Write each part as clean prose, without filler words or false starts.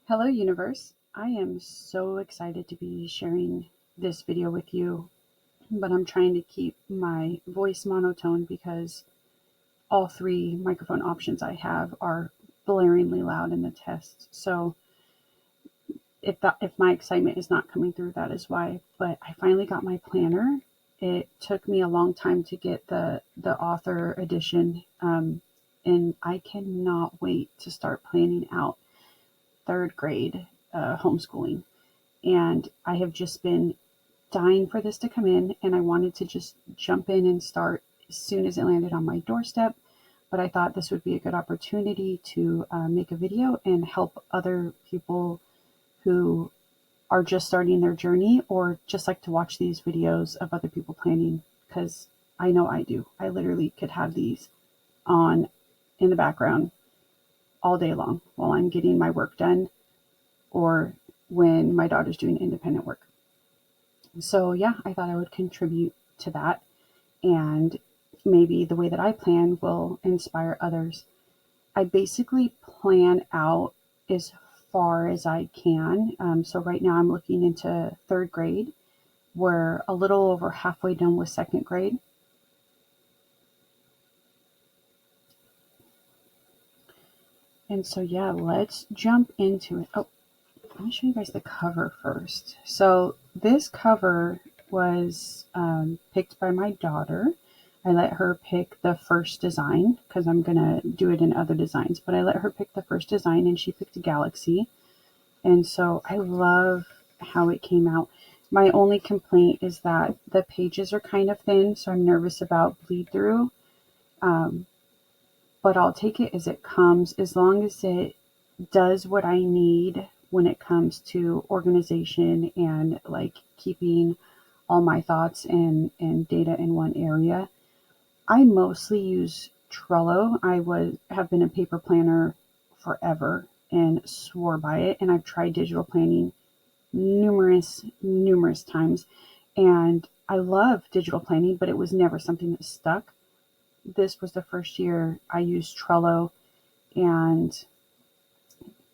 Hello, universe. I am so excited to be sharing this video with you, but I'm trying to keep my voice monotone because all three microphone options I have are blaringly loud in the test. So if my excitement is not coming through, that is why. But I finally got my planner. It took me a long time to get the author edition, and I cannot wait to start planning out third grade homeschooling. And I have just been dying for this to come in, and I wanted to just jump in and start as soon as it landed on my doorstep. But I thought this would be a good opportunity to make a video and help other people who are just starting their journey or just like to watch these videos of other people planning, because I know I do. I literally could have these on in the background all day long while I'm getting my work done or when my daughter's doing independent work. So yeah, I thought I would contribute to that, and maybe the way that I plan will inspire others. I basically plan out as far as I can. So right now I'm looking into third grade. We're a little over halfway done with second grade. And so yeah, let's jump into it. Oh, let me show you guys the cover first. So this cover was picked by my daughter. I let her pick the first design because I'm going to do it in other designs, but I let her pick the first design and she picked a galaxy. And so I love how it came out. My only complaint is that the pages are kind of thin, so I'm nervous about bleed through. But I'll take it as it comes, as long as it does what I need when it comes to organization and like keeping all my thoughts and data in one area. I mostly use Trello. Have been a paper planner forever and swore by it. And I've tried digital planning numerous times. And I love digital planning, but it was never something that stuck. This was the first year I used Trello and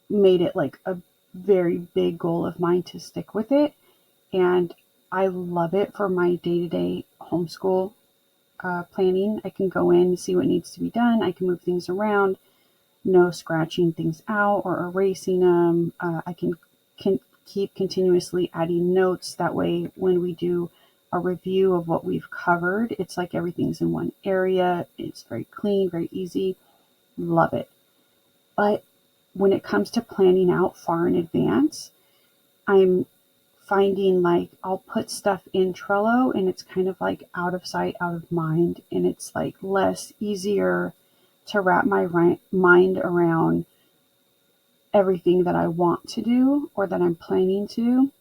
made it like a very big goal of mine to stick with it. And I love it for my day-to-day homeschool planning. I can go in, see what needs to be done. I can move things around, no scratching things out or erasing them. I can keep continuously adding notes. That way, when we do a review of what we've covered, it's like everything's in one area. It's very clean, very easy. Love it. But when it comes to planning out far in advance, I'm finding like I'll put stuff in Trello and it's kind of like out of sight, out of mind. And it's like less easier to wrap my mind around everything that I want to do or that I'm planning to do.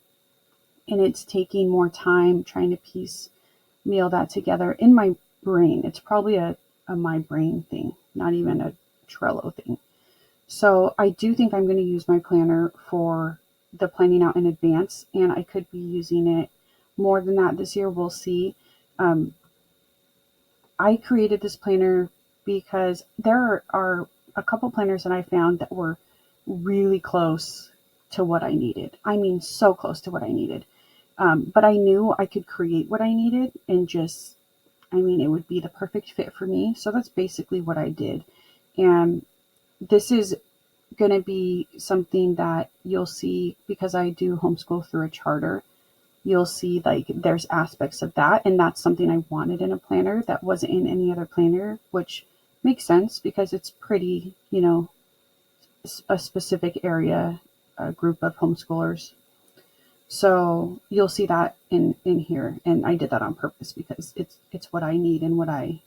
And it's taking more time trying to piecemeal that together in my brain. It's probably a my brain thing, not even a Trello thing. So I do think I'm going to use my planner for the planning out in advance, and I could be using it more than that this year. We'll see. I created this planner because there are a couple planners that I found that were really close to what I needed. I mean, so close to what I needed. But I knew I could create what I needed and it would be the perfect fit for me. So that's basically what I did. And this is going to be something that you'll see because I do homeschool through a charter. You'll see like there's aspects of that, and that's something I wanted in a planner that wasn't in any other planner, which makes sense because it's pretty, a specific area, a group of homeschoolers. So you'll see that in here, and I did that on purpose because it's what I need and what I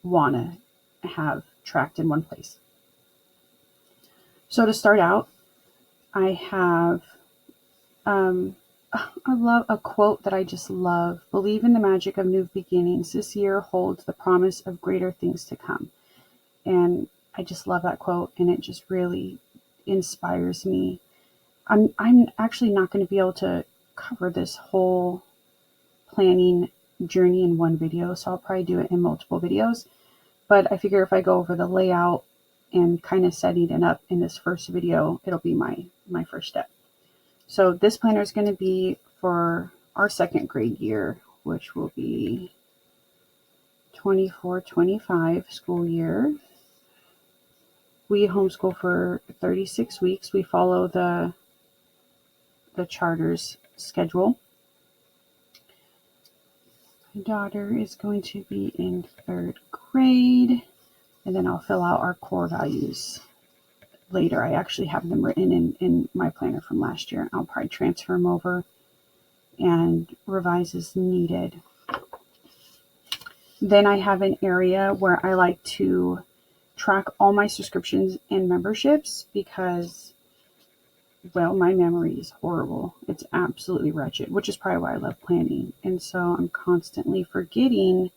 want to have tracked in one place. So to start out, I have, I love a quote that I just love. Believe in the magic of new beginnings. This year holds the promise of greater things to come. And I just love that quote, and it just really inspires me. I'm actually not going to be able to cover this whole planning journey in one video, so I'll probably do it in multiple videos. But I figure if I go over the layout, and kind of setting it up in this first video. It'll be my first step. So this planner is going to be for our second grade year, which will be 24-25 school year. We homeschool for 36 weeks. We follow the charter's schedule. My daughter is going to be in third grade, and then I'll fill out our core values later. I actually have them written in my planner from last year. I'll probably transfer them over and revise as needed. Then I have an area where I like to track all my subscriptions and memberships because, well, my memory is horrible. It's absolutely wretched, which is probably why I love planning. And so I'm constantly forgetting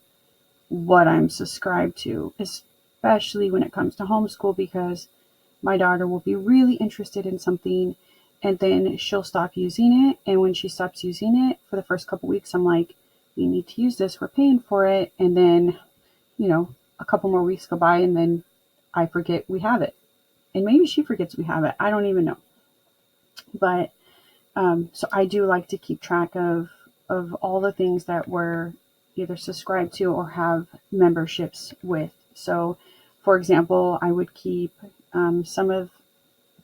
what I'm subscribed to, especially when it comes to homeschool, because my daughter will be really interested in something and then she'll stop using it. And when she stops using it for the first couple weeks, I'm like, you need to use this. We're paying for it. And then, a couple more weeks go by and then I forget we have it. And maybe she forgets we have it. I don't even know. But so I do like to keep track of all the things that we're either subscribed to or have memberships with. So, for example, I would keep some of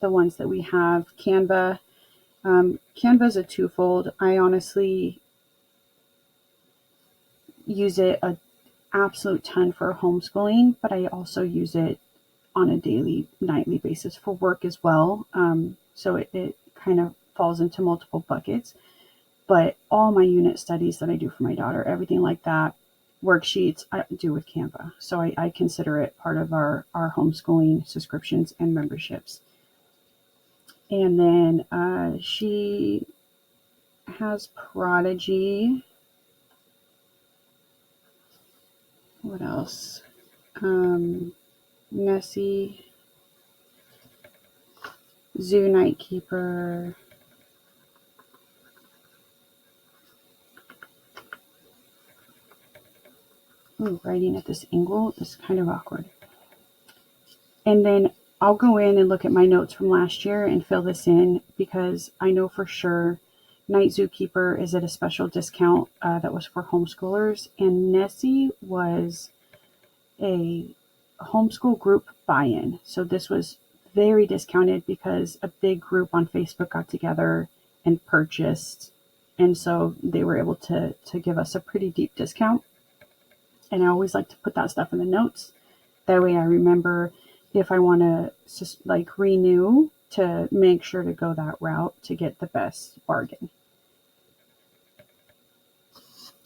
the ones that we have. Canva. Canva is a twofold. I honestly use it an absolute ton for homeschooling, but I also use it on a daily, nightly basis for work as well. So it kind of falls into multiple buckets. But all my unit studies that I do for my daughter, everything like that, worksheets, I do with Canva. So I consider it part of our homeschooling subscriptions and memberships. And then she has Prodigy. What else? Nessie, Zoo Nightkeeper. Ooh, writing at this angle is kind of awkward. And then I'll go in and look at my notes from last year and fill this in because I know for sure Night Zookeeper is at a special discount that was for homeschoolers, and Nessie was a homeschool group buy-in. So this was very discounted because a big group on Facebook got together and purchased, and so they were able to give us a pretty deep discount. And I always like to put that stuff in the notes. That way I remember if I want to renew, to make sure to go that route to get the best bargain.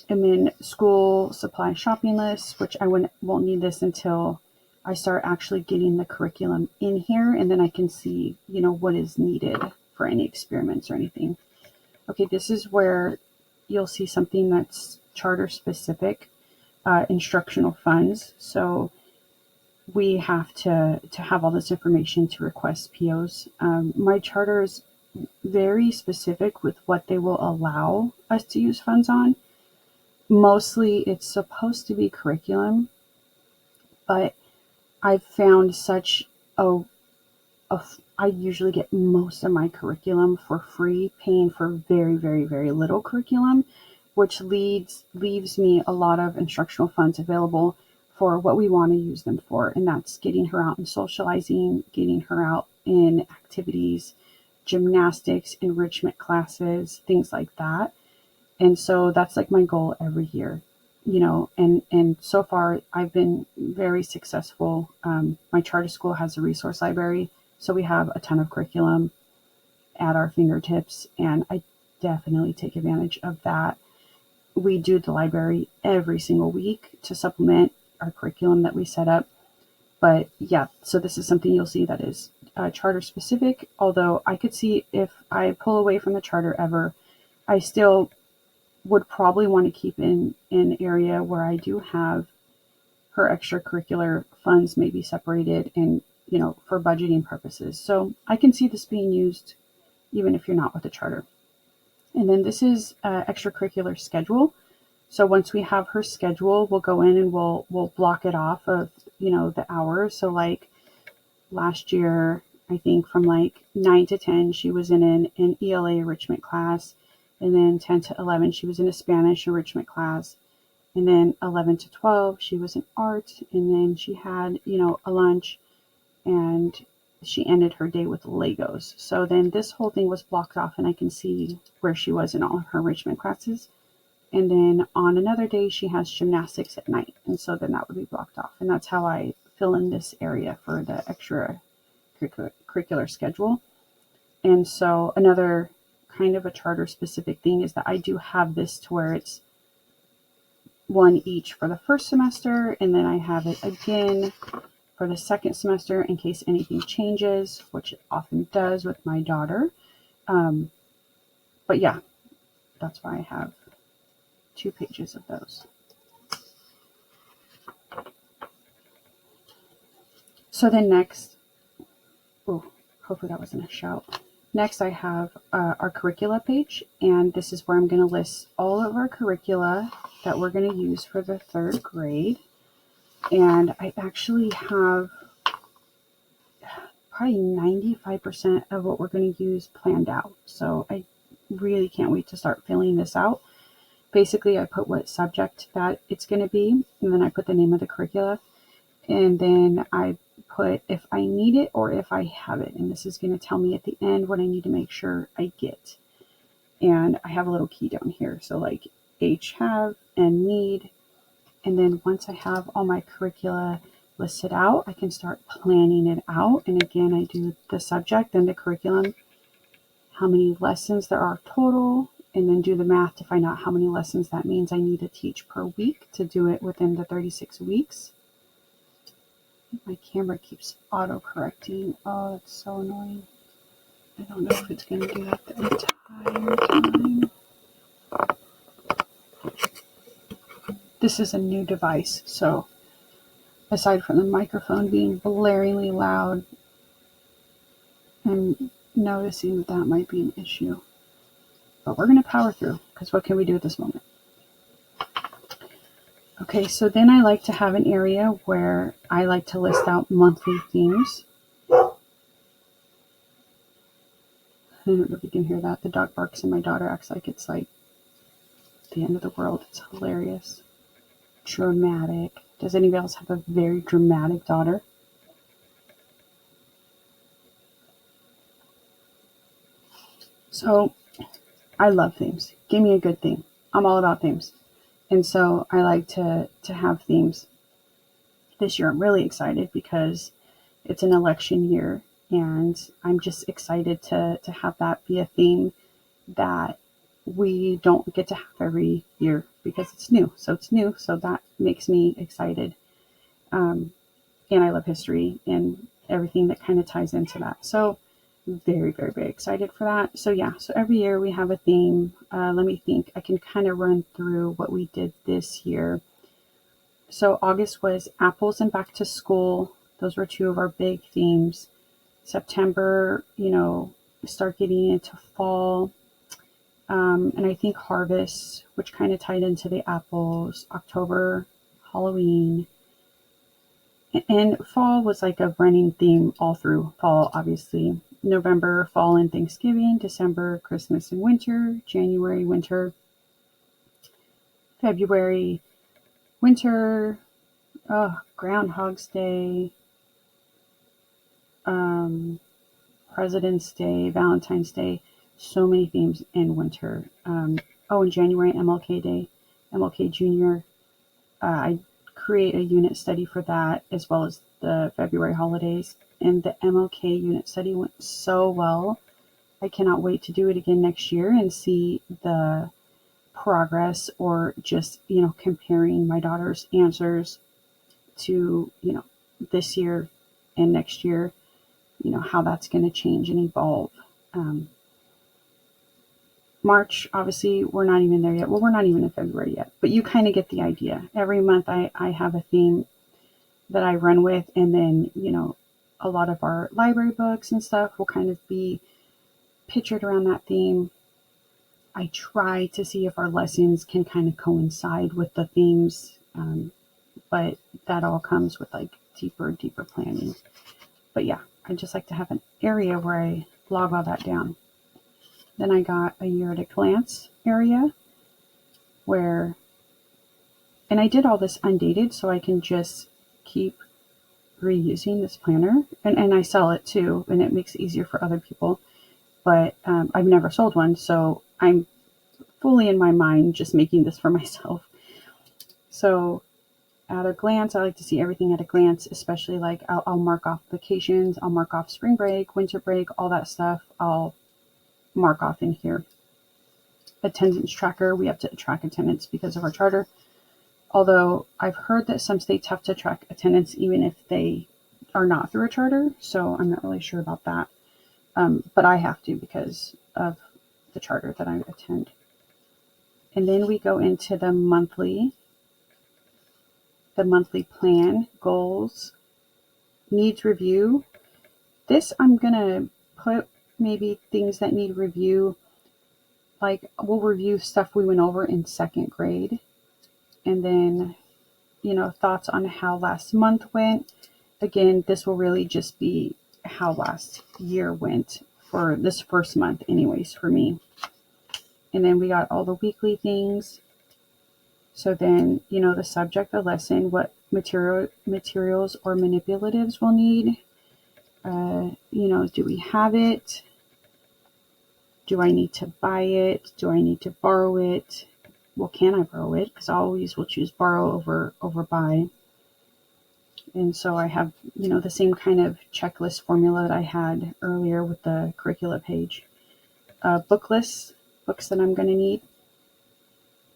And then school supply shopping lists, which I won't need this until I start actually getting the curriculum in here, and then I can see, what is needed for any experiments or anything. Okay, this is where you'll see something that's charter specific, instructional funds. So we have to have all this information to request POs. My charter is very specific with what they will allow us to use funds on. Mostly it's supposed to be curriculum, but I've found I usually get most of my curriculum for free, paying for very, very, very little curriculum, which leaves me a lot of instructional funds available for what we want to use them for. And that's getting her out and socializing, getting her out in activities, gymnastics, enrichment classes, things like that. And so that's like my goal every year, and so far I've been very successful. My charter school has a resource library, so we have a ton of curriculum at our fingertips, and I definitely take advantage of that. We do the library every single week to supplement our curriculum that we set up. But yeah, so this is something you'll see that is charter specific, although I could see if I pull away from the charter ever, I still would probably want to keep in an area where I do have her extracurricular funds maybe separated and, for budgeting purposes. So I can see this being used even if you're not with a charter. And then this is extracurricular schedule. So once we have her schedule, we'll go in and we'll block it off of, the hours. So like last year, I think from like 9 to 10, she was in an ELA enrichment class. And then 10 to 11, she was in a Spanish enrichment class. And then 11 to 12, she was in art. And then she had, a lunch, and she ended her day with Legos. So then this whole thing was blocked off, and I can see where she was in all of her enrichment classes. And then on another day, she has gymnastics at night. And so then that would be blocked off. And that's how I fill in this area for the extra curricular schedule. And so another kind of a charter specific thing is that I do have this to where it's one each for the first semester, and then I have it again for the second semester in case anything changes, which it often does with my daughter. But yeah, that's why I have 2 pages of those. So then next, hopefully that wasn't a shout. Next, I have our curricula page, and this is where I'm going to list all of our curricula that we're going to use for the 3rd grade. And I actually have probably 95% of what we're going to use planned out. So I really can't wait to start filling this out. Basically, I put what subject that it's going to be, and then I put the name of the curricula, and then I put if I need it or if I have it. And this is going to tell me at the end what I need to make sure I get. And I have a little key down here. So like H have and need. And then once I have all my curricula listed out, I can start planning it out. And again, I do the subject and the curriculum, how many lessons there are total, and then do the math to find out how many lessons that means I need to teach per week to do it within the 36 weeks. My camera keeps auto-correcting. Oh, it's so annoying. I don't know if it's going to do that the entire time. This is a new device, so aside from the microphone being blaringly loud, I'm noticing that might be an issue. But we're going to power through, because what can we do at this moment? Okay, so then I like to have an area where I like to list out monthly themes. I don't know if you can hear that. The dog barks and my daughter acts like it's like the end of the world. It's hilarious. Dramatic. Does anybody else have a very dramatic daughter? So I love themes. Give me a good theme. I'm all about themes. And so I like to have themes. This year I'm really excited because it's an election year, and I'm just excited to have that be a theme that we don't get to have every year because it's new. So it's new. So that makes me excited. And I love history and everything that kind of ties into that. So very, very, very excited for that. So yeah, so every year we have a theme. Let me think. I can kind of run through what we did this year. So August was apples and back to school. Those were 2 of our big themes. September, we start getting into fall. And I think harvest, which kind of tied into the apples. October, Halloween. And fall was like a running theme all through fall, obviously. November, fall and Thanksgiving. December, Christmas and winter. January, winter. February, winter. Groundhog's Day. President's Day, Valentine's Day. So many themes in winter. In January, MLK Day, MLK Jr. I create a unit study for that, as well as the February holidays. And the MLK unit study went so well. I cannot wait to do it again next year and see the progress, or just, comparing my daughter's answers to, this year and next year, how that's going to change and evolve. March, obviously, we're not even there yet. Well, we're not even in February yet, but you kind of get the idea. Every month I have a theme that I run with, and then, a lot of our library books and stuff will kind of be pictured around that theme. I try to see if our lessons can kind of coincide with the themes, but that all comes with like deeper planning. But yeah, I just like to have an area where I log all that down. Then I got a year at a glance area where, and I did all this undated so I can just keep reusing this planner, and I sell it too, and it makes it easier for other people. But I've never sold one, so I'm fully in my mind just making this for myself. So at a glance, I like to see everything at a glance, especially like I'll mark off vacations, I'll mark off spring break, winter break, all that stuff. I'll mark off in here. Attendance tracker, we have to track attendance because of our charter. Although I've heard that some states have to track attendance even if they are not through a charter, so I'm not really sure about that. But I have to because of the charter that I attend. And then we go into the monthly plan, goals, needs review. This I'm going to put maybe things that need review. Like we'll review stuff we went over in second grade. And then, thoughts on how last month went. Again, this will really just be how last year went for this first month anyways for me. And then we got all the weekly things. So then, the subject, the lesson, what materials or manipulatives we'll need. Do we have it? Do I need to buy it? Do I need to borrow it? Well, can I borrow it? Because I always will choose borrow over buy. And so I have, the same kind of checklist formula that I had earlier with the curricula page. Book lists, books that I'm going to need.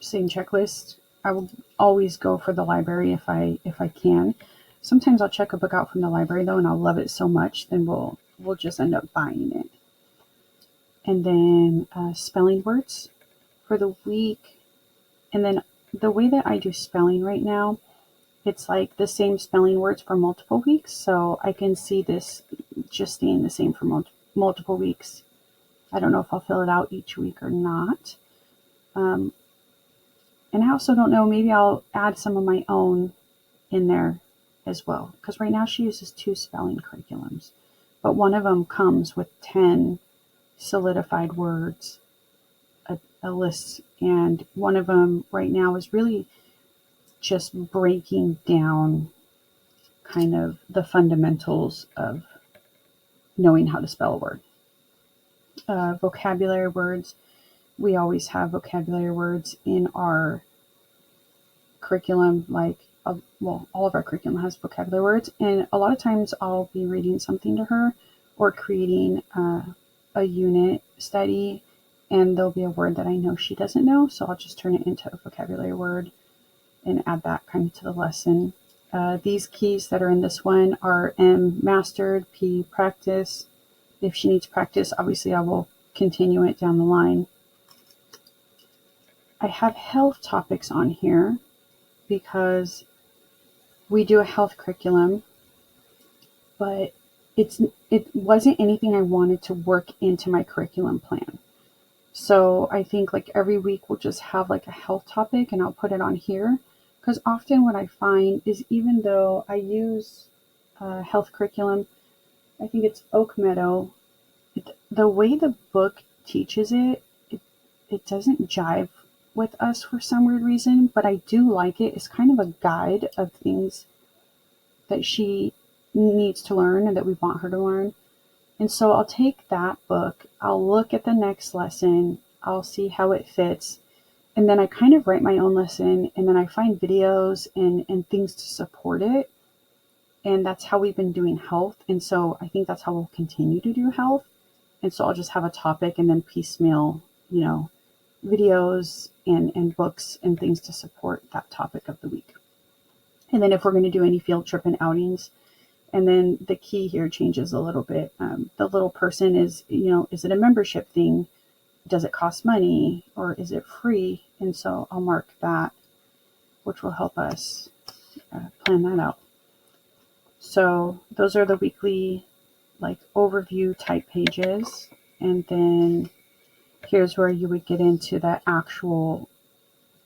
Same checklist. I will always go for the library if I can. Sometimes I'll check a book out from the library though, and I'll love it so much, then we'll just end up buying it. And then spelling words for the week. And then the way that I do spelling right now, it's like the same spelling words for multiple weeks. So I can see this just staying the same for multiple weeks. I don't know if I'll fill it out each week or not. And I also don't know, maybe I'll add some of my own in there as well. Because right now she uses 2 spelling curriculums. But one of them comes with 10 solidified words, a list, and one of them right now is really just breaking down kind of the fundamentals of knowing how to spell a word. Vocabulary words, we always have vocabulary words in our curriculum, like all of our curriculum has vocabulary words, and a lot of times I'll be reading something to her or creating a unit study, and there'll be a word that I know she doesn't know, so I'll just turn it into a vocabulary word and add that kind of to the lesson. These keys that are in this one are M, mastered, P, practice. If she needs practice, obviously I will continue it down the line. I have health topics on here because we do a health curriculum, but it wasn't anything I wanted to work into my curriculum plan. So I think like every week we'll just have like a health topic and I'll put it on here. Because often what I find is even though I use health curriculum, I think it's Oak Meadow, the way the book teaches it doesn't jive with us for some weird reason, but I do like it. It's kind of a guide of things that she needs to learn and that we want her to learn. And so I'll take that book, I'll look at the next lesson, I'll see how it fits, and then I kind of write my own lesson, and then I find videos and things to support it. And that's how we've been doing health. And so I think that's how we'll continue to do health. And so I'll just have a topic and then piecemeal, videos and books and things to support that topic of the week. And then if we're going to do any field trip and outings, and then the key here changes a little bit. The little person is, is it a membership thing? Does it cost money or is it free? And so I'll mark that, which will help us plan that out. So those are the weekly like overview type pages. And then here's where you would get into the actual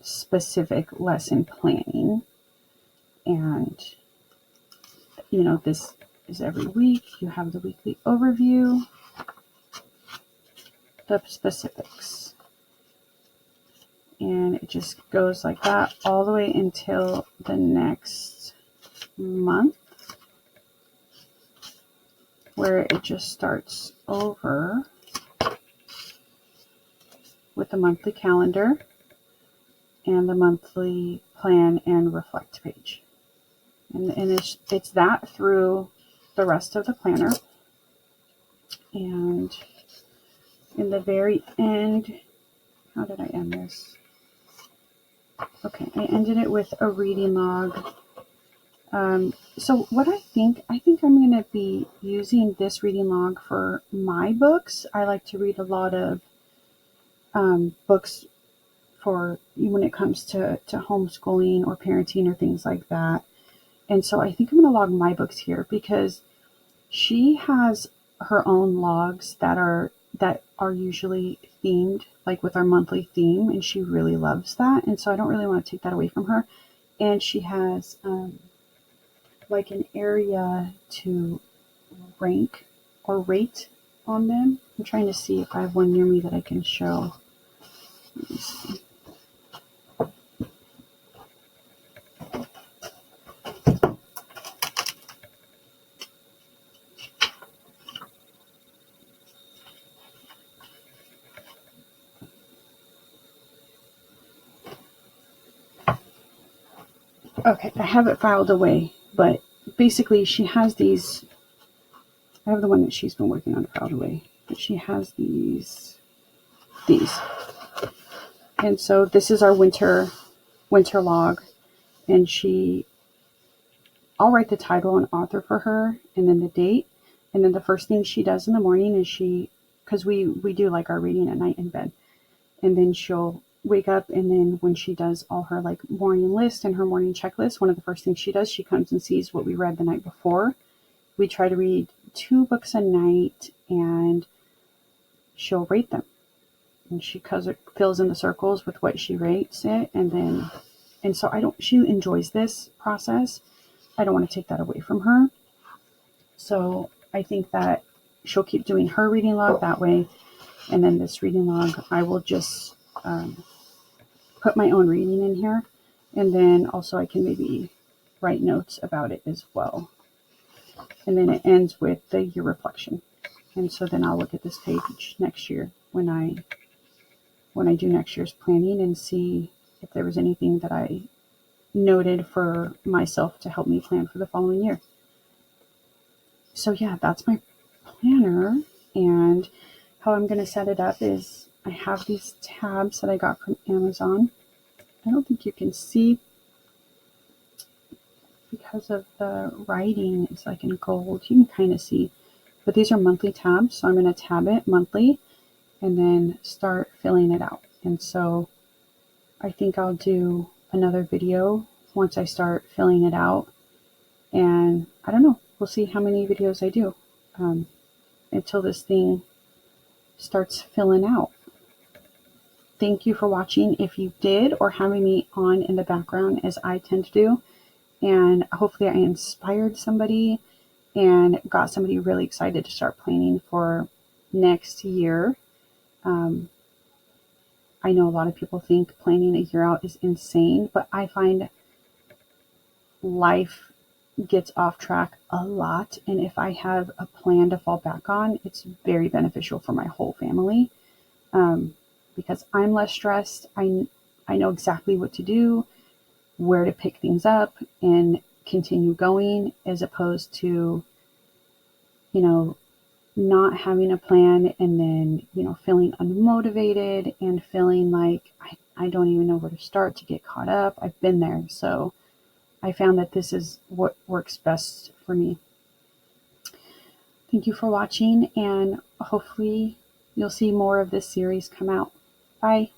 specific lesson planning. And this is every week. You have the weekly overview, the specifics. And it just goes like that all the way until the next month, where it just starts over with the monthly calendar and the monthly plan and reflect page. And it's that through the rest of the planner. And in the very end, how did I end this? Okay, I ended it with a reading log. So what I think I'm going to be using this reading log for my books. I like to read a lot of books for when it comes to homeschooling or parenting or things like that. And so I think I'm going to log my books here, because she has her own logs that are usually themed, like with our monthly theme, and she really loves that. And so I don't really want to take that away from her. And she has like an area to rank or rate on them. I'm trying to see if I have one near me that I can show. Let me see. Okay, I have it filed away, but basically she has these. I have the one that she's been working on filed away, but she has these. And so this is our winter log, and I'll write the title and author for her, and then the date, and then the first thing she does in the morning is because we do like our reading at night in bed, and then she'll wake up, and then when she does all her like morning list and her morning checklist, one of the first things she does, she comes and sees what we read the night before. We try to read 2 books a night, and she'll rate them. And she fills in the circles with what she rates it, and so she enjoys this process. I don't want to take that away from her. So I think that she'll keep doing her reading log that way, and then this reading log, I will just put my own reading in here, and then also I can maybe write notes about it as well. And then it ends with the year reflection. And so then I'll look at this page next year when I do next year's planning, and see if there was anything that I noted for myself to help me plan for the following year. So yeah, that's my planner, and how I'm going to set it up is I have these tabs that I got from Amazon. I don't think you can see because of the writing. It's like in gold. You can kind of see, but these are monthly tabs. So I'm going to tab it monthly and then start filling it out. And so I think I'll do another video once I start filling it out. And I don't know, we'll see how many videos I do until this thing starts filling out. Thank you for watching if you did, or having me on in the background as I tend to do. And hopefully I inspired somebody and got somebody really excited to start planning for next year. I know a lot of people think planning a year out is insane, but I find life gets off track a lot. And if I have a plan to fall back on, it's very beneficial for my whole family. Because I'm less stressed. I know exactly what to do, where to pick things up and continue going, as opposed to, not having a plan and then, feeling unmotivated and feeling like I don't even know where to start to get caught up. I've been there. So I found that this is what works best for me. Thank you for watching, and hopefully you'll see more of this series come out. Bye.